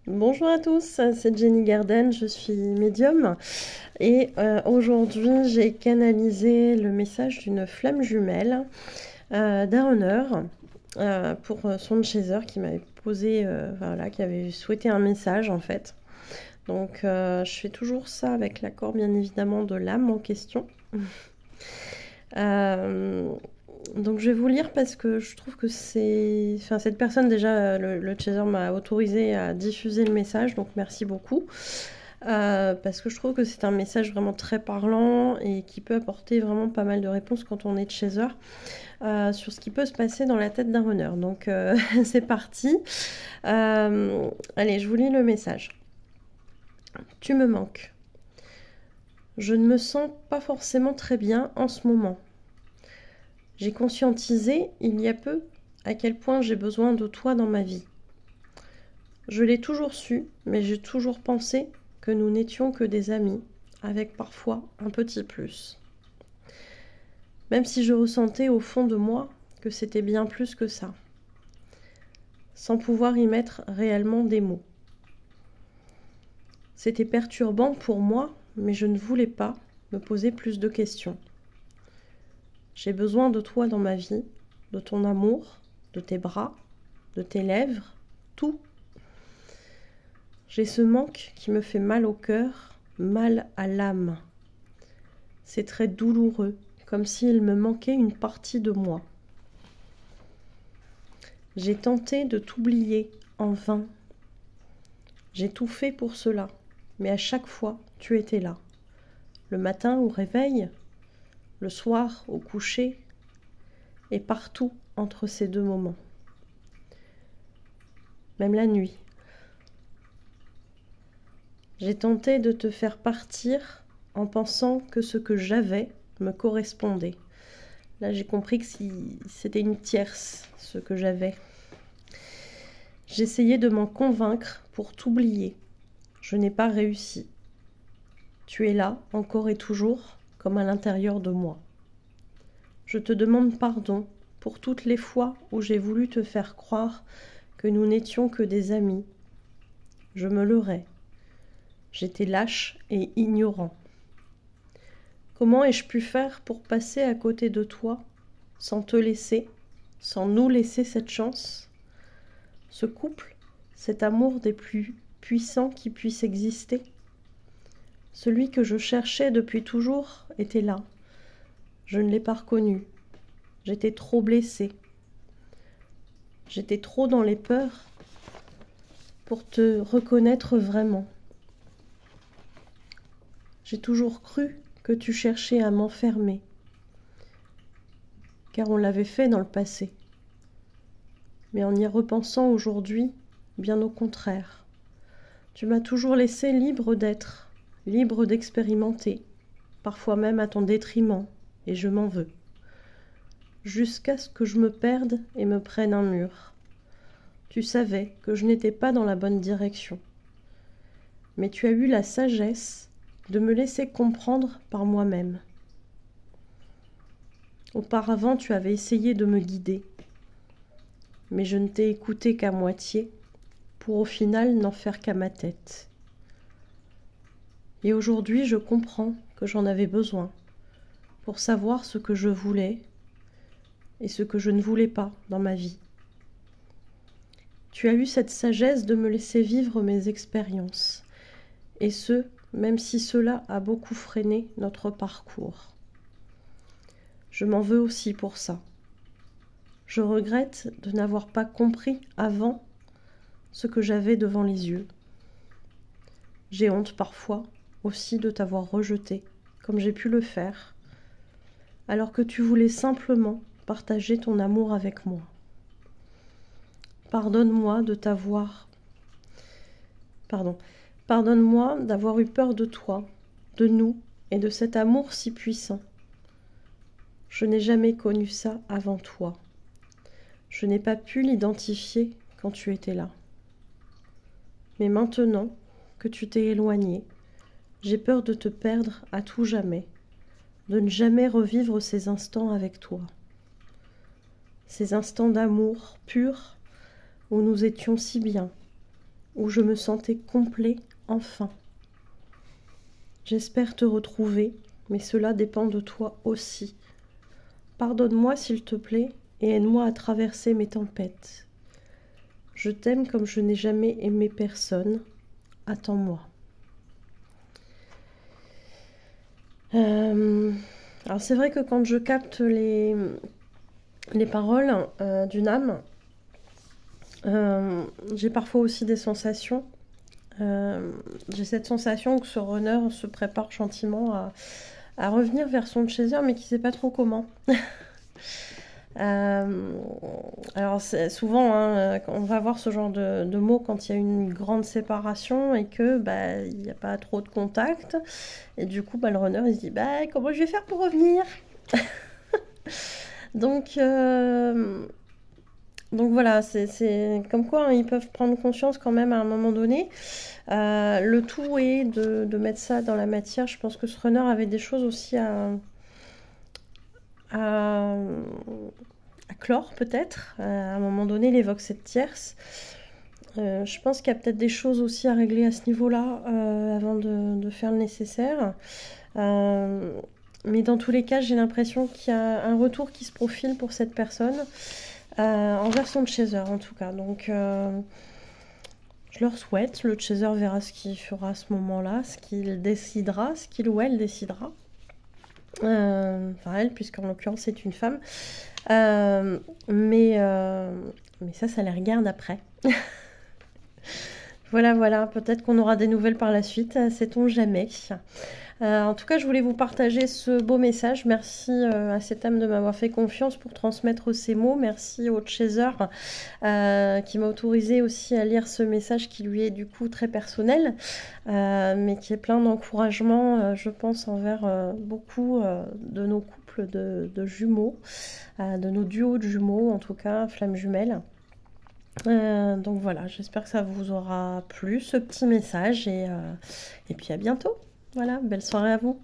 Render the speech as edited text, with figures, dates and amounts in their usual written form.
Bonjour à tous, c'est Jenny Garden, je suis médium et aujourd'hui j'ai canalisé le message d'une flamme jumelle d'un runner pour son chaser qui m'avait posé, voilà, qui avait souhaité un message en fait. Donc je fais toujours ça avec l'accord bien évidemment de l'âme en question. Donc je vais vous lire parce que je trouve que c'est... Enfin, cette personne déjà, le chaser m'a autorisé à diffuser le message, donc merci beaucoup. Parce que je trouve que c'est un message vraiment très parlant et qui peut apporter vraiment pas mal de réponses quand on est chaser sur ce qui peut se passer dans la tête d'un runner. Donc c'est parti. Allez, je vous lis le message. Tu me manques. Je ne me sens pas forcément très bien en ce moment. J'ai conscientisé, il y a peu, à quel point j'ai besoin de toi dans ma vie. Je l'ai toujours su, mais j'ai toujours pensé que nous n'étions que des amis, avec parfois un petit plus. Même si je ressentais au fond de moi que c'était bien plus que ça, sans pouvoir y mettre réellement des mots. C'était perturbant pour moi, mais je ne voulais pas me poser plus de questions. J'ai besoin de toi dans ma vie, de ton amour, de tes bras, de tes lèvres, tout. J'ai ce manque qui me fait mal au cœur, mal à l'âme. C'est très douloureux, comme s'il me manquait une partie de moi. J'ai tenté de t'oublier en vain. J'ai tout fait pour cela, mais à chaque fois, tu étais là. Le matin au réveil, le soir au coucher, et partout entre ces deux moments. Même la nuit. J'ai tenté de te faire partir en pensant que ce que j'avais me correspondait. Là, j'ai compris que c'était une tierce, ce que j'avais. J'essayais de m'en convaincre pour t'oublier. Je n'ai pas réussi. Tu es là, encore et toujours, comme à l'intérieur de moi. Je te demande pardon pour toutes les fois où j'ai voulu te faire croire que nous n'étions que des amis. Je me leurrais. J'étais lâche et ignorant. Comment ai-je pu faire pour passer à côté de toi, sans te laisser, sans nous laisser cette chance? Ce couple, cet amour des plus puissants qui puisse exister. Celui que je cherchais depuis toujours était là. Je ne l'ai pas reconnu. J'étais trop blessée. J'étais trop dans les peurs pour te reconnaître vraiment. J'ai toujours cru que tu cherchais à m'enfermer, car on l'avait fait dans le passé. Mais en y repensant aujourd'hui, bien au contraire, tu m'as toujours laissé libre d'être, libre d'expérimenter, parfois même à ton détriment, et je m'en veux. Jusqu'à ce que je me perde et me prenne un mur. Tu savais que je n'étais pas dans la bonne direction. Mais tu as eu la sagesse de me laisser comprendre par moi-même. Auparavant, tu avais essayé de me guider, mais je ne t'ai écouté qu'à moitié, pour au final n'en faire qu'à ma tête. Et aujourd'hui, je comprends que j'en avais besoin pour savoir ce que je voulais et ce que je ne voulais pas dans ma vie. Tu as eu cette sagesse de me laisser vivre mes expériences, et ce, même si cela a beaucoup freiné notre parcours. Je m'en veux aussi pour ça. Je regrette de n'avoir pas compris avant ce que j'avais devant les yeux. J'ai honte parfois aussi de t'avoir rejeté, comme j'ai pu le faire, alors que tu voulais simplement partager ton amour avec moi. Pardonne-moi de t'avoir... Pardonne-moi d'avoir eu peur de toi, de nous et de cet amour si puissant. Je n'ai jamais connu ça avant toi. Je n'ai pas pu l'identifier quand tu étais là. Mais maintenant que tu t'es éloigné, j'ai peur de te perdre à tout jamais, de ne jamais revivre ces instants avec toi. Ces instants d'amour pur où nous étions si bien, où je me sentais complet enfin. J'espère te retrouver, mais cela dépend de toi aussi. Pardonne-moi s'il te plaît et aide-moi à traverser mes tempêtes. Je t'aime comme je n'ai jamais aimé personne. Attends-moi. Alors c'est vrai que quand je capte les paroles d'une âme, j'ai parfois aussi des sensations. J'ai cette sensation que ce runner se prépare gentiment à revenir vers son chaser, mais qui ne sait pas trop comment. Alors souvent, hein, on va voir ce genre de mots quand il y a une grande séparation et que il n'y a pas trop de contact. Et du coup, le runner, il se dit comment je vais faire pour revenir? Donc voilà, c'est comme quoi hein, ils peuvent prendre conscience quand même à un moment donné. Le tout est de mettre ça dans la matière. Je pense que ce runner avait des choses aussi à clore peut-être. À un moment donné, il évoque cette tierce. Je pense qu'il y a peut-être des choses aussi à régler à ce niveau-là avant de faire le nécessaire. Mais dans tous les cas, j'ai l'impression qu'il y a un retour qui se profile pour cette personne envers son chaser en tout cas. Donc je leur souhaite. Le chaser verra ce qu'il fera à ce moment-là, ce qu'il décidera, ce qu'il ou elle décidera. Enfin elle, puisqu'en l'occurrence c'est une femme. Mais ça les regarde après. Voilà, peut-être qu'on aura des nouvelles par la suite, sait-on jamais. En tout cas, je voulais vous partager ce beau message. Merci à cette âme de m'avoir fait confiance pour transmettre ces mots. Merci au chaser qui m'a autorisé aussi à lire ce message qui lui est du coup très personnel, mais qui est plein d'encouragement, je pense, envers beaucoup de nos couples de jumeaux, de nos duos de jumeaux, en tout cas, flammes jumelles. Donc voilà, j'espère que ça vous aura plu ce petit message et puis à bientôt. Voilà, belle soirée à vous.